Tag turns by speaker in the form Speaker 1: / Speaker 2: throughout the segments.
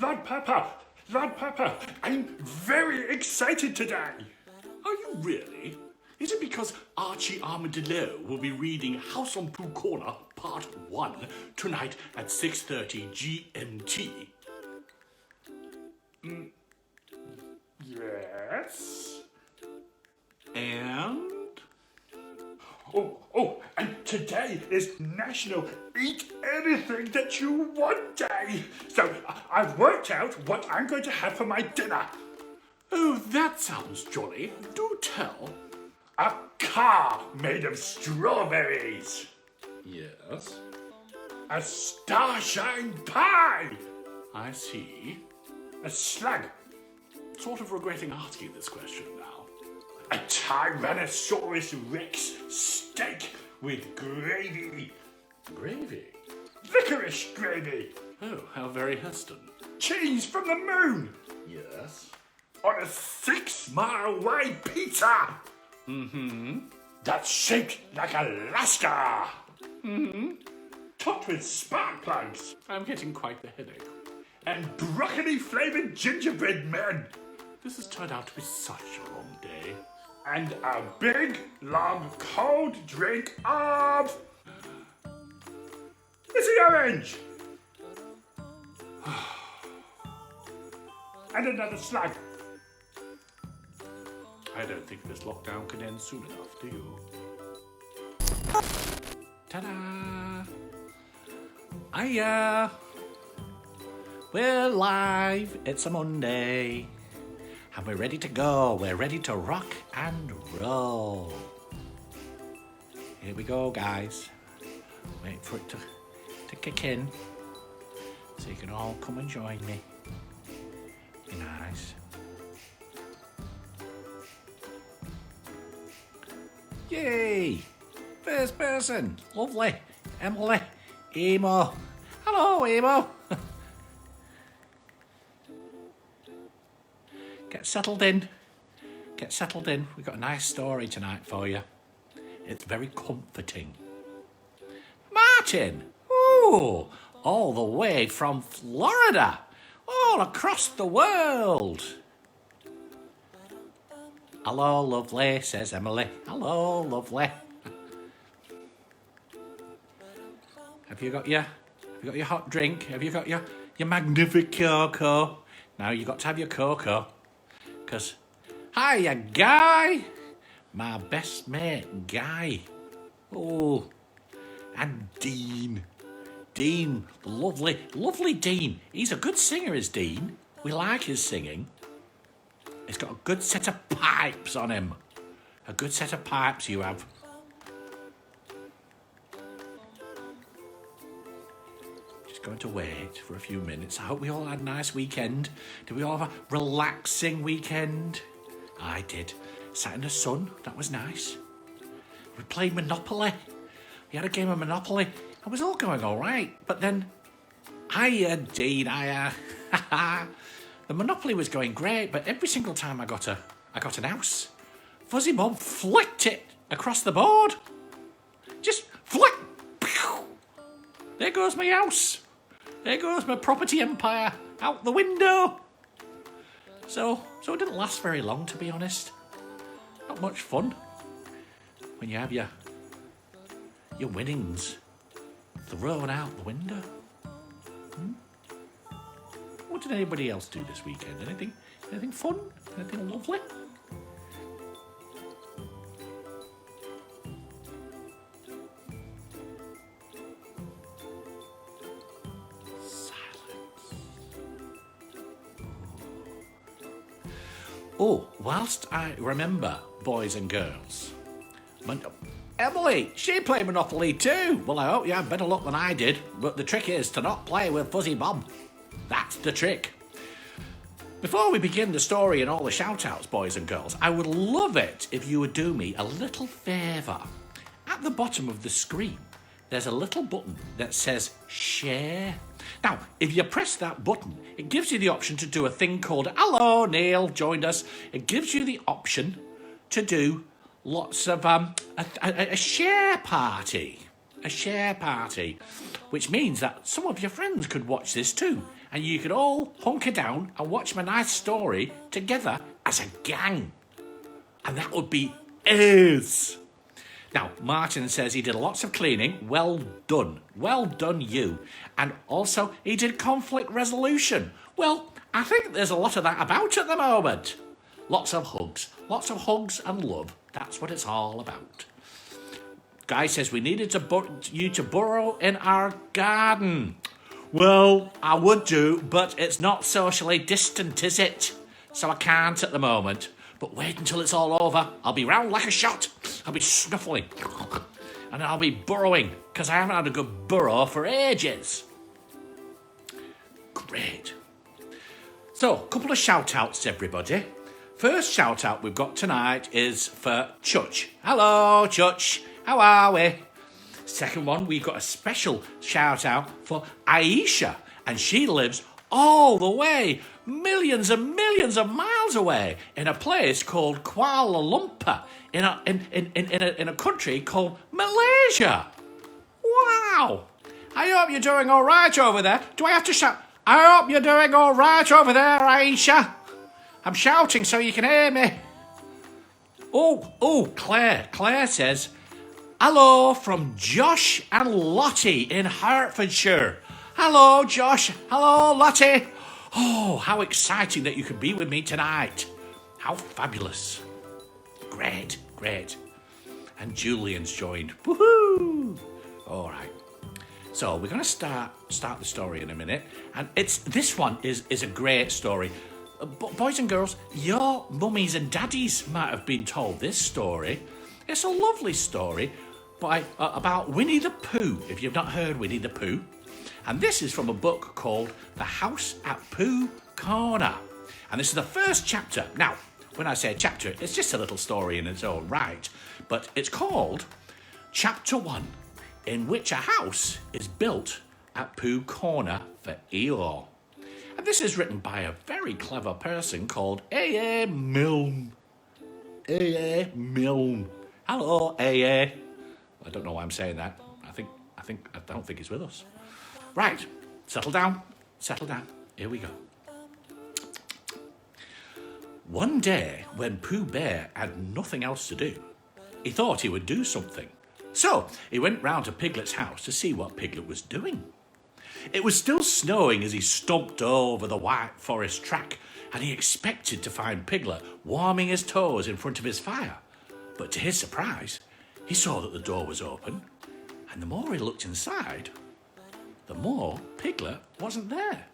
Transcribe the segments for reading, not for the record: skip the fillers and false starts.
Speaker 1: Lord Pepper, I'm very excited today.
Speaker 2: Are you really? Is it because Archie Arma-Dillo will be reading House on Pooh Corner Part 1 tonight at 6:30 GMT?
Speaker 1: Yes.
Speaker 2: And?
Speaker 1: Oh, and today is National Eat Anything That You Want Day. So I've worked out what I'm going to have for my dinner.
Speaker 2: Oh, that sounds jolly. Do tell.
Speaker 1: A car made of strawberries.
Speaker 2: Yes.
Speaker 1: A starshine pie.
Speaker 2: I see.
Speaker 1: A slug.
Speaker 2: Sort of regretting asking this question now.
Speaker 1: A Tyrannosaurus Rex steak with gravy.
Speaker 2: Gravy?
Speaker 1: Licorice gravy.
Speaker 2: Oh, how very Heston.
Speaker 1: Cheese from the moon.
Speaker 2: Yes.
Speaker 1: On a 6-mile wide pizza. That's shaped like Alaska. Topped with spark plugs.
Speaker 2: I'm getting quite the headache.
Speaker 1: And broccoli flavoured gingerbread men.
Speaker 2: This has turned out to be such a long day.
Speaker 1: And a big, long, cold drink of... Missy Orange. And another slug.
Speaker 2: I don't think this lockdown can end soon enough, do you? Ta-da! Hiya! We're live. It's a Monday. And we're ready to go. We're ready to rock and roll. Here we go, guys. Wait for it to kick in. So you can all come and join me. Be nice. Yay! First person. Lovely. Emily. Emo. Hello, Emo. Get settled in. Get settled in. We've got a nice story tonight for you. It's very comforting. Martin! Ooh! All the way from Florida. All across the world. Hello, lovely, says Emily. Hello, lovely. Have you got your hot drink? Have you got your magnific cocoa? Now you've got to have your cocoa. Because, hiya, Guy. My best mate, Guy. Oh, and Dean. Dean, lovely Dean. He's a good singer, is Dean. We like his singing. He's got a good set of pipes on him. A good set of pipes you have. Just going to wait for a few minutes. I hope we all had a nice weekend. Did we all have a relaxing weekend? I did. Sat in the sun. That was nice. We played Monopoly. We had a game of Monopoly. It was all going all right. But then, Dean, the Monopoly was going great, but every single time I got an house, Fuzzy Bob flicked it across the board. Just flick. Pew. There goes my house. There goes my property empire out the window. So it didn't last very long, to be honest. Not much fun when you have your winnings thrown out the window. What did anybody else do this weekend? Anything fun? Anything lovely? Silence. Oh, whilst I remember, boys and girls, Emily, she played Monopoly too. Well, I hope you had better luck than I did, but the trick is to not play with Fuzzy Bob. That's the trick. Before we begin the story and all the shout-outs, boys and girls, I would love it if you would do me a little favour. At the bottom of the screen, there's a little button that says Share. Now, if you press that button, it gives you the option to do a thing called Hello, Neil, joined us. It gives you the option to do lots of a share party. A share party, which means that some of your friends could watch this too. and you could all hunker down and watch my nice story together as a gang. And that would be ace. Now, Martin says he did lots of cleaning. Well done. Well done, you. And also, he did conflict resolution. Well, I think there's a lot of that about at the moment. Lots of hugs and love. That's what it's all about. Guy says we needed you to burrow in our garden. Well, I would do, but it's not socially distant, is it? So I can't at the moment. But wait until it's all over. I'll be round like a shot. I'll be snuffling. And I'll be burrowing, because I haven't had a good burrow for ages. Great. So, a couple of shout-outs, everybody. First shout-out we've got tonight is for Chuch. Hello, Chuch. How are we? Second one, we've got a special shout-out for Aisha. And she lives all the way, millions and millions of miles away, in a place called Kuala Lumpur, in a country called Malaysia. Wow! I hope you're doing all right over there. Do I have to shout? I hope you're doing all right over there, Aisha. I'm shouting so you can hear me. Oh, Claire. Claire says, hello from Josh and Lottie in Hertfordshire. Hello, Josh. Hello, Lottie. Oh, how exciting that you could be with me tonight. How fabulous. Great. And Julian's joined. Woohoo! All right. So we're going to start the story in a minute. And this one is a great story. Boys and girls, your mummies and daddies might have been told this story. It's a lovely story about Winnie the Pooh, if you've not heard Winnie the Pooh. And this is from a book called The House at Pooh Corner. And this is the first chapter. Now, when I say chapter, it's just a little story in its own right. But it's called Chapter 1, in which a house is built at Pooh Corner for Eeyore. And this is written by a very clever person called A.A.Milne. A.A.Milne. Hello, A.A. I don't know why I'm saying that. I don't think he's with us. Right, settle down. Here we go. One day, when Pooh Bear had nothing else to do, he thought he would do something. So he went round to Piglet's house to see what Piglet was doing. It was still snowing as he stomped over the white forest track, and he expected to find Piglet warming his toes in front of his fire. But to his surprise, he saw that the door was open, and the more he looked inside, the more Piglet wasn't there.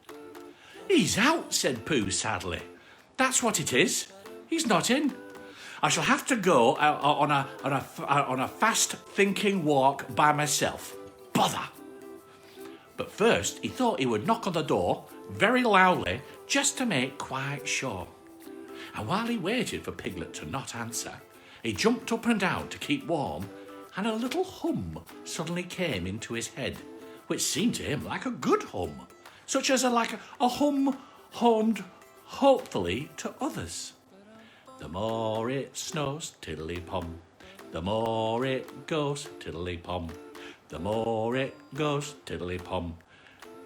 Speaker 2: He's out, said Pooh sadly. That's what it is. He's not in. I shall have to go on a fast-thinking walk by myself. Bother! But first, he thought he would knock on the door very loudly just to make quite sure. And while he waited for Piglet to not answer, he jumped up and down to keep warm, and a little hum suddenly came into his head, which seemed to him like a good hum, such as a hum hummed hopefully to others. The more it snows, tiddly-pom, the more it goes, tiddly-pom, the more it goes, tiddly-pom,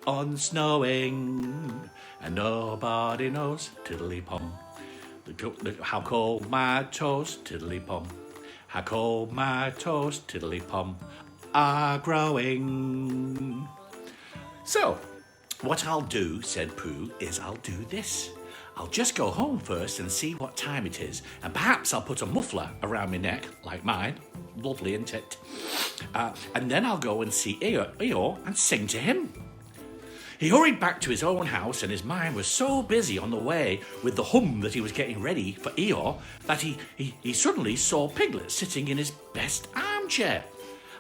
Speaker 2: on snowing, and nobody knows, tiddly-pom. How cold my toes, tiddly-pom, how cold my toes, tiddly-pom, are growing. So, what I'll do, said Pooh, is I'll do this. I'll just go home first and see what time it is, and perhaps I'll put a muffler around my neck, like mine. Lovely, isn't it? And then I'll go and see Eeyore and sing to him. He hurried back to his own house, and his mind was so busy on the way with the hum that he was getting ready for Eeyore that he suddenly saw Piglet sitting in his best armchair.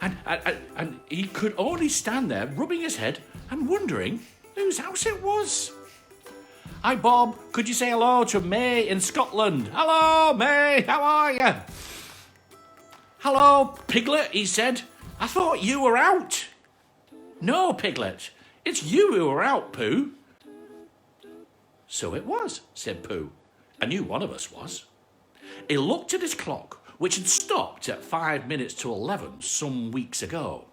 Speaker 2: And he could only stand there rubbing his head and wondering whose house it was. Hi, Bob. Could you say hello to May in Scotland? Hello, May. How are you? Hello, Piglet, he said. I thought you were out. No, Piglet. It's you who were out, Pooh. So it was, said Pooh. I knew one of us was. He looked at his clock, which had stopped at 5 minutes to 11 some weeks ago.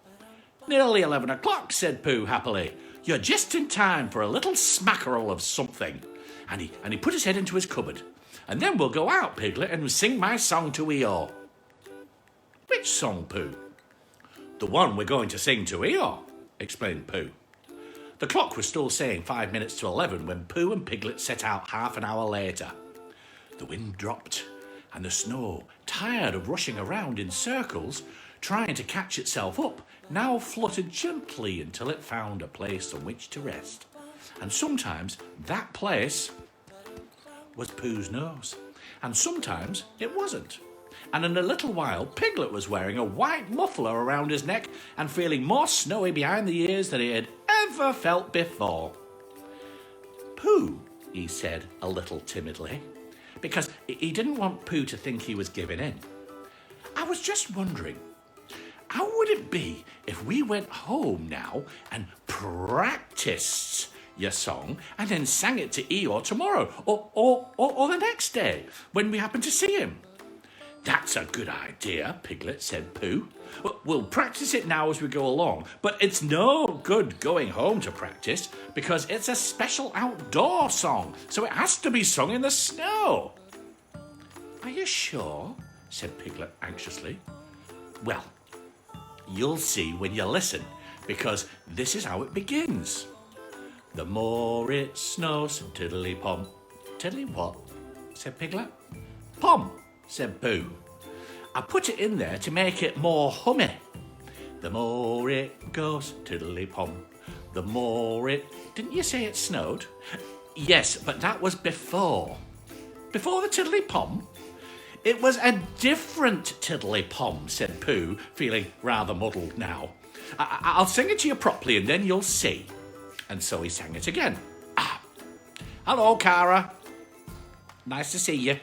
Speaker 2: Nearly 11 o'clock, said Pooh happily. You're just in time for a little smackerel of something. And he put his head into his cupboard. And then we'll go out, Piglet, and sing my song to Eeyore. Which song, Pooh? The one we're going to sing to Eeyore, explained Pooh. The clock was still saying 5 minutes to 11 when Pooh and Piglet set out half an hour later. The wind dropped, and the snow, tired of rushing around in circles, trying to catch itself up, now fluttered gently until it found a place on which to rest. And sometimes that place was Pooh's nose, and sometimes it wasn't. And in a little while, Piglet was wearing a white muffler around his neck and feeling more snowy behind the ears than he had ever felt before. Pooh, he said a little timidly, because he didn't want Pooh to think he was giving in. I was just wondering, how would it be if we went home now and practiced your song and then sang it to Eeyore tomorrow or the next day when we happen to see him? That's a good idea, Piglet, said Pooh. We'll practice it now as we go along, but it's no good going home to practice because it's a special outdoor song, so it has to be sung in the snow. Are you sure? Said Piglet anxiously. Well, you'll see when you listen, because this is how it begins. The more it snows, tiddly-pom. Tiddly what? Said Piglet. Pom, said Pooh. I put it in there to make it more hummy. The more it goes, tiddly-pom. The more it... Didn't you say it snowed? Yes, but that was before. Before the tiddly-pom? It was a different tiddly-pom, said Pooh, feeling rather muddled now. I'll sing it to you properly and then you'll see. And so he sang it again. Hello, Cara. Nice to see you.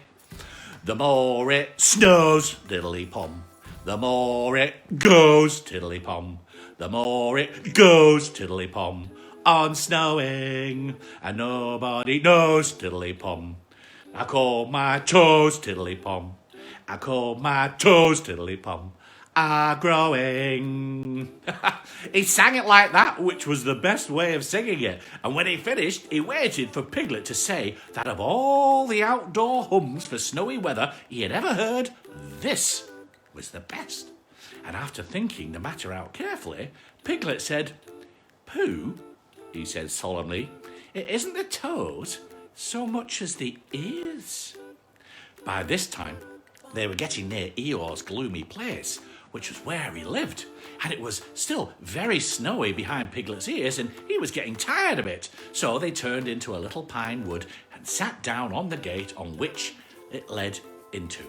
Speaker 2: The more it snows, tiddly-pom. The more it goes, tiddly-pom. The more it goes, tiddly-pom. On snowing, and nobody knows, tiddly-pom. I call my toes, tiddly-pom. I call my toes, tiddly-pom. Are growing. He sang it like that, which was the best way of singing it. And when he finished, he waited for Piglet to say that of all the outdoor hums for snowy weather he had ever heard, this was the best. And after thinking the matter out carefully, Piglet said, Pooh, he said solemnly, it isn't the toes so much as the ears. By this time, they were getting near Eeyore's gloomy place, which was where he lived, and it was still very snowy behind Piglet's ears, and he was getting tired of it. So they turned into a little pine wood and sat down on the gate on which it led into.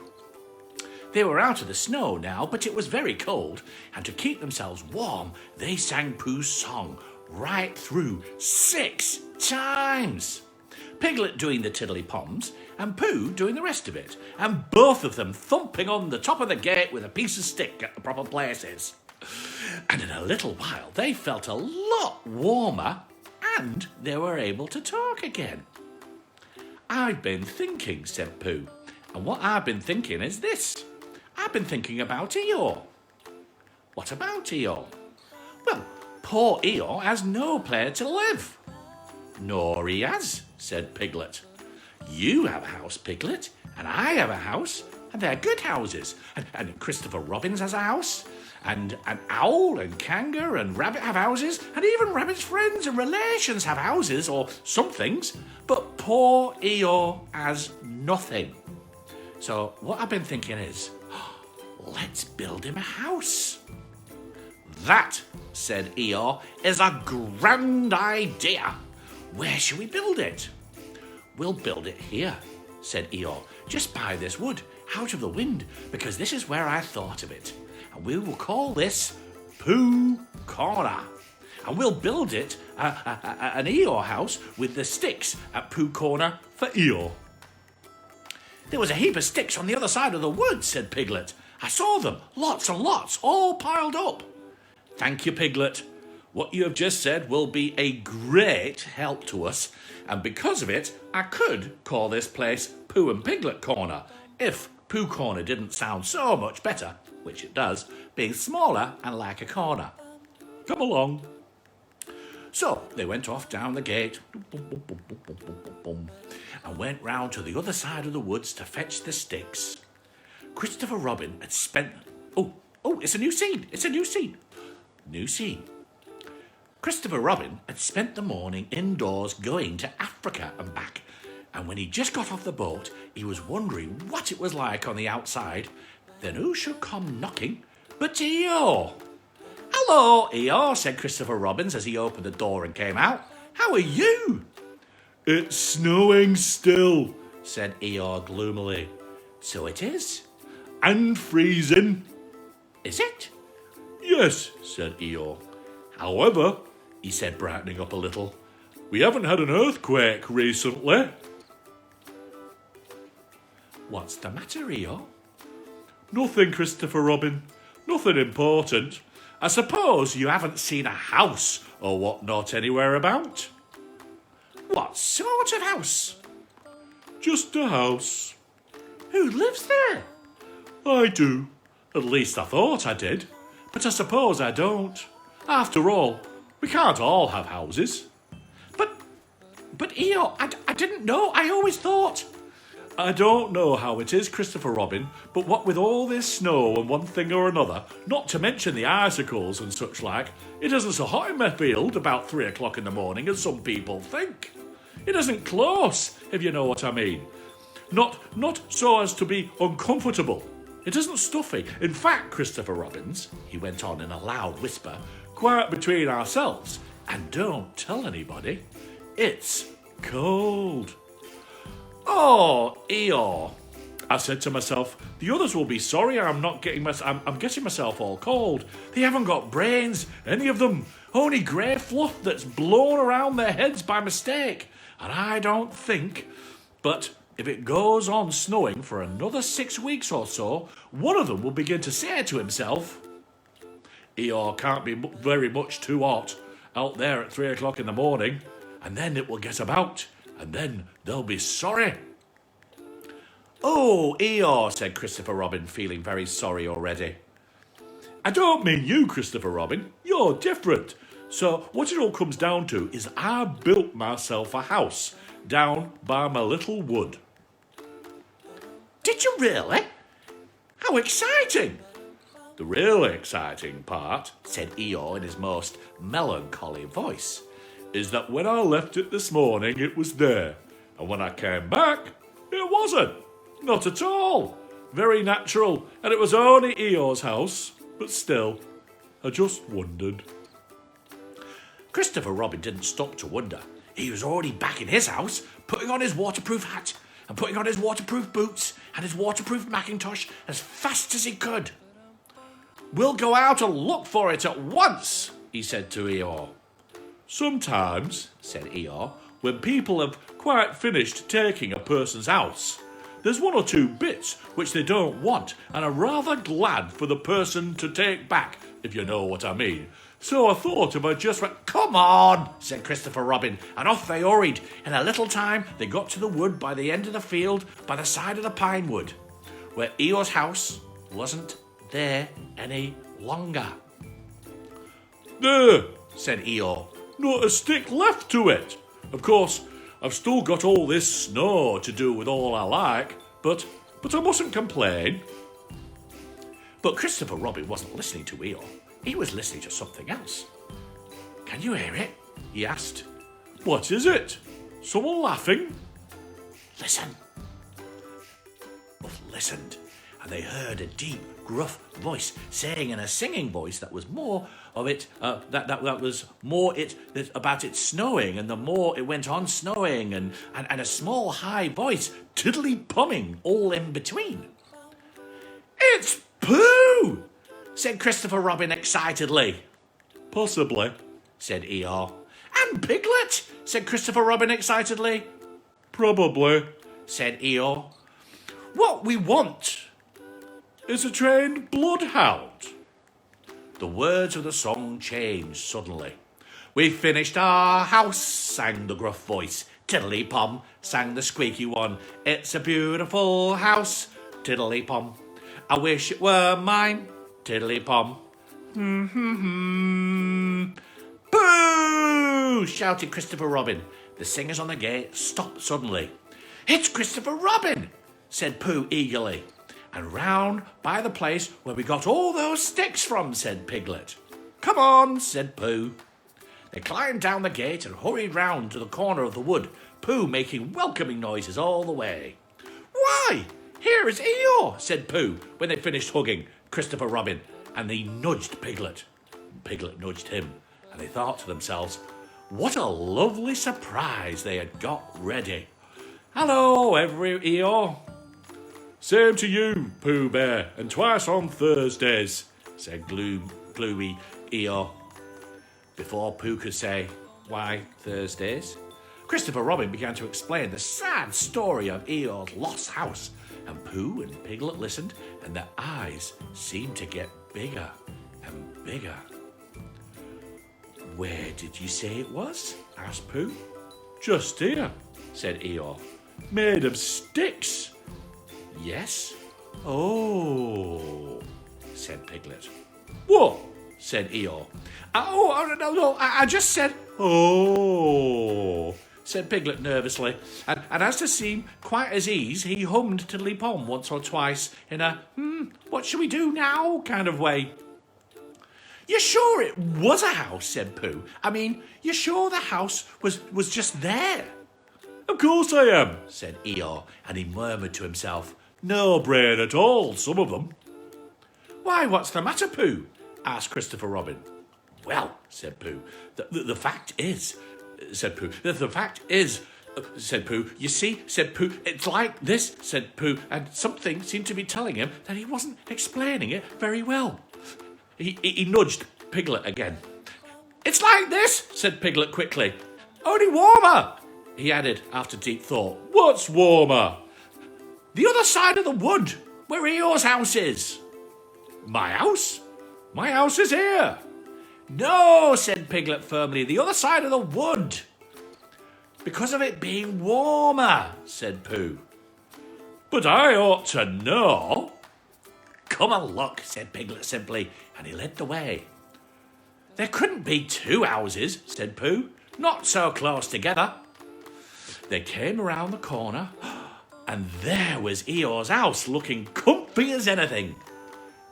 Speaker 2: They were out of the snow now, but it was very cold, and to keep themselves warm, they sang Pooh's song right through 6 times. Piglet doing the tiddly-poms, and Pooh doing the rest of it, and both of them thumping on the top of the gate with a piece of stick at the proper places. And in a little while they felt a lot warmer, and they were able to talk again. I've been thinking, said Pooh, and what I've been thinking is this. I've been thinking about Eeyore. What about Eeyore? Well, poor Eeyore has no place to live. Nor he has, said Piglet. You have a house, Piglet, and I have a house, and they're good houses. And Christopher Robin has a house, and an owl and kangaroo and rabbit have houses, and even rabbit's friends and relations have houses or some things. But poor Eeyore has nothing. So what I've been thinking is, let's build him a house. That, said Eeyore, is a grand idea. Where shall we build it? We'll build it here, said Eeyore, just by this wood, out of the wind, because this is where I thought of it. And we will call this Pooh Corner. And we'll build it an Eeyore house with the sticks at Pooh Corner for Eeyore. There was a heap of sticks on the other side of the wood, said Piglet. I saw them, lots and lots, all piled up. Thank you, Piglet. What you have just said will be a great help to us, and because of it, I could call this place Pooh and Piglet Corner, if Pooh Corner didn't sound so much better, which it does, being smaller and like a corner. Come along. So they went off down the gate and went round to the other side of the woods to fetch the sticks. Christopher Robin had spent... Oh, it's a new scene. It's a new scene. New scene. Christopher Robin had spent the morning indoors going to Africa and back. And when he just got off the boat, he was wondering what it was like on the outside. Then who should come knocking but Eeyore? "Hello, Eeyore," said Christopher Robin as he opened the door and came out. "How are you?"
Speaker 1: It's snowing still,
Speaker 2: said Eeyore gloomily. "So it is.
Speaker 1: and freezing.
Speaker 2: Is it?"
Speaker 1: Yes, said Eeyore. However, he said, brightening up a little, we haven't had an earthquake recently.
Speaker 2: "What's the matter, Eeyore?"
Speaker 1: Nothing, Christopher Robin. Nothing important. I suppose you haven't seen a house or whatnot anywhere about?
Speaker 2: "What sort of house?"
Speaker 1: Just a house.
Speaker 2: "Who lives there?"
Speaker 1: I do. At least I thought I did. But I suppose I don't. After all, we can't all have houses.
Speaker 2: But Eeyore, I didn't know. I always thought...
Speaker 1: I don't know how it is, Christopher Robin, but what with all this snow and one thing or another, not to mention the icicles and such like, it isn't so hot in my field about 3 o'clock in the morning as some people think. It isn't close, if you know what I mean. Not so as to be uncomfortable. It isn't stuffy. In fact, Christopher Robins, he went on in a loud whisper, quiet between ourselves, and don't tell anybody, it's cold.
Speaker 2: "Oh, Eeyore,"
Speaker 1: I said to myself, the others will be sorry I'm getting myself all cold. They haven't got brains, any of them. Only grey fluff that's blown around their heads by mistake. And I don't think... But if it goes on snowing for another 6 weeks or so, one of them will begin to say to himself, Eeyore can't be very much too hot out there at 3 o'clock in the morning. And then it will get about, and then they'll be sorry.
Speaker 2: "Oh, Eeyore," said Christopher Robin, feeling very sorry already.
Speaker 1: I don't mean you, Christopher Robin. You're different. So what it all comes down to is I built myself a house down by my little wood.
Speaker 2: "Did you really? How exciting!"
Speaker 1: The really exciting part,
Speaker 2: said Eeyore in his most melancholy voice,
Speaker 1: is that when I left it this morning, it was there. And when I came back, it wasn't. Not at all. Very natural. And it was only Eeyore's house. But still, I just wondered.
Speaker 2: Christopher Robin didn't stop to wonder. He was already back in his house, putting on his waterproof hat and putting on his waterproof boots and his waterproof Macintosh as fast as he could. "We'll go out and look for it at once," he said to Eeyore.
Speaker 1: Sometimes, said Eeyore, when people have quite finished taking a person's house, there's one or two bits which they don't want and are rather glad for the person to take back, if you know what I mean. So I thought if I just went...
Speaker 2: "Come on," said Christopher Robin, and off they hurried. In a little time, they got to the wood by the end of the field, by the side of the pine wood, where Eeyore's house wasn't there any longer.
Speaker 1: There,
Speaker 2: said Eeyore.
Speaker 1: Not a stick left to it. Of course, I've still got all this snow to do with all I like, but I mustn't complain.
Speaker 2: But Christopher Robin wasn't listening to Eeyore. He was listening to something else. "Can you hear it?" he asked.
Speaker 1: What is it? Someone laughing?
Speaker 2: "Listen." Both listened, and they heard a deep, gruff voice saying in a singing voice that was more of it, that was more about it snowing, and the more it went on snowing, and a small high voice tiddly-pumming all in between. "It's Pooh!" said Christopher Robin excitedly.
Speaker 1: Possibly,
Speaker 2: said Eeyore. "And Piglet!" said Christopher Robin excitedly.
Speaker 1: Probably,
Speaker 2: said Eeyore. "What we want
Speaker 1: is a trained bloodhound."
Speaker 2: The words of the song changed suddenly. "We finished our house," sang the gruff voice. "Tiddly-pom," sang the squeaky one. "It's a beautiful house," tiddly-pom. "I wish it were mine," tiddly-pom. Boo! Pooh! Shouted Christopher Robin. The singers on the gate stopped suddenly. It's Christopher Robin, said Pooh eagerly. And round by the place where we got all those sticks from, said Piglet. Come on, said Pooh. They climbed down the gate and hurried round to the corner of the wood, Pooh making welcoming noises all the way. Why, here is Eeyore, said Pooh when they finished hugging Christopher Robin, and they nudged Piglet. Piglet nudged him, and they thought to themselves, what a lovely surprise they had got ready. Hello, Eeyore.
Speaker 1: Same to you, Pooh Bear, and twice on Thursdays, said gloomy Eeyore.
Speaker 2: Before Pooh could say, why Thursdays? Christopher Robin began to explain the sad story of Eeyore's lost house, and Pooh and Piglet listened, and their eyes seemed to get bigger and bigger. Where did you say it was? Asked Pooh.
Speaker 1: Just here,
Speaker 2: Said Eeyore.
Speaker 1: made of sticks.
Speaker 2: Yes? Oh, said Piglet.
Speaker 1: What?
Speaker 2: Said Eeyore. No, I just said,
Speaker 1: Oh,
Speaker 2: said Piglet nervously, and as to seem quite at ease, he hummed tiddly-pom once or twice in a, what shall we do now kind of way. You're sure it was a house, said Pooh. I mean, you're sure the house was just there?
Speaker 1: of course I am,
Speaker 2: Said Eeyore, and he murmured to himself,
Speaker 1: no brain at all, some of them.
Speaker 2: Why, what's the matter, Pooh? Asked Christopher Robin. Well, said Pooh, the fact is, said Pooh, the fact is, said Pooh, you see, said Pooh, it's like this, said Pooh, and something seemed to be telling him that he wasn't explaining it very well. He nudged Piglet again. It's like this, said Piglet quickly. Only warmer, he added after deep thought.
Speaker 1: What's warmer?
Speaker 2: The other side of the wood, where Eeyore's house is.
Speaker 1: My house? My house is here.
Speaker 2: No, said Piglet firmly, the other side of the wood. Because of it being warmer, said Pooh.
Speaker 1: But I ought to know.
Speaker 2: Come and look, said Piglet simply, and he led the way. There couldn't be two houses, said Pooh, not so close together. They came around the corner, and there was Eeyore's house, looking comfy as anything.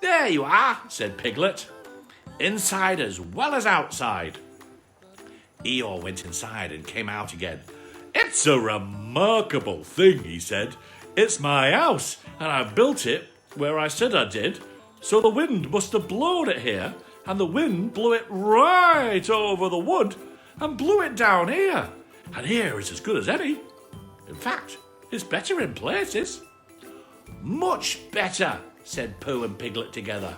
Speaker 2: There you are, said Piglet, inside as well as outside. Eeyore went inside and came out again.
Speaker 1: It's a remarkable thing, he said. It's my house, and I built it where I said I did, so the wind must have blown it here, and the wind blew it right over the wood and blew it down here. And here is as good as any. In fact, it's better in places.
Speaker 2: Much better, said Pooh and Piglet together.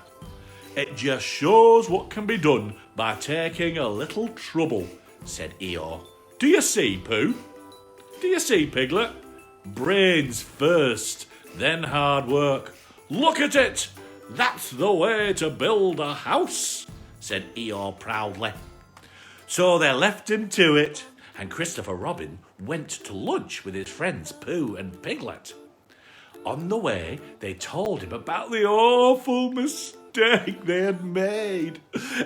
Speaker 1: It just shows what can be done by taking a little trouble,
Speaker 2: said Eeyore.
Speaker 1: Do you see, Pooh? Do you see, Piglet? Brains first, then hard work. Look at it! That's the way to build a house,
Speaker 2: said Eeyore proudly.
Speaker 1: So they left him to it.
Speaker 2: And Christopher Robin went to lunch with his friends Pooh and Piglet. On the way, they told him about
Speaker 1: The awful mistake they had made.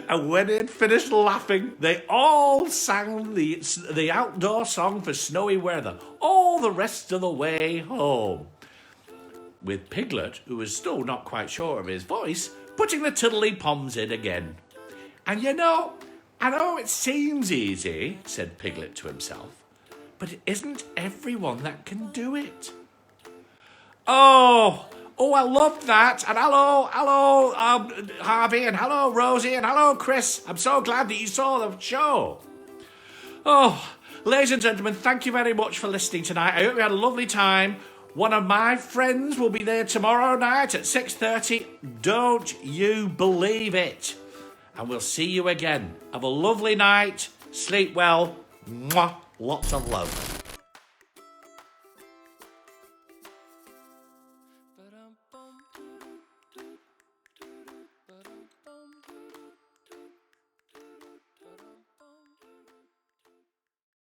Speaker 2: and when they had finished laughing, they all sang the outdoor song for snowy weather all the rest of the way home. With Piglet, who was still not quite sure of his voice, putting the tiddly-poms in again. And you know, I know it seems easy, said Piglet to himself, but it isn't everyone that can do it. Oh, I love that. And hello, Harvey, and hello, Rosie, and hello, Chris. I'm so glad that you saw the show. Oh, ladies and gentlemen, thank you very much for listening tonight. I hope you had a lovely time. One of my friends will be there tomorrow night at 6:30. Don't you believe it? And we'll see you again. Have a lovely night. Sleep well. Mwah. Lots of love.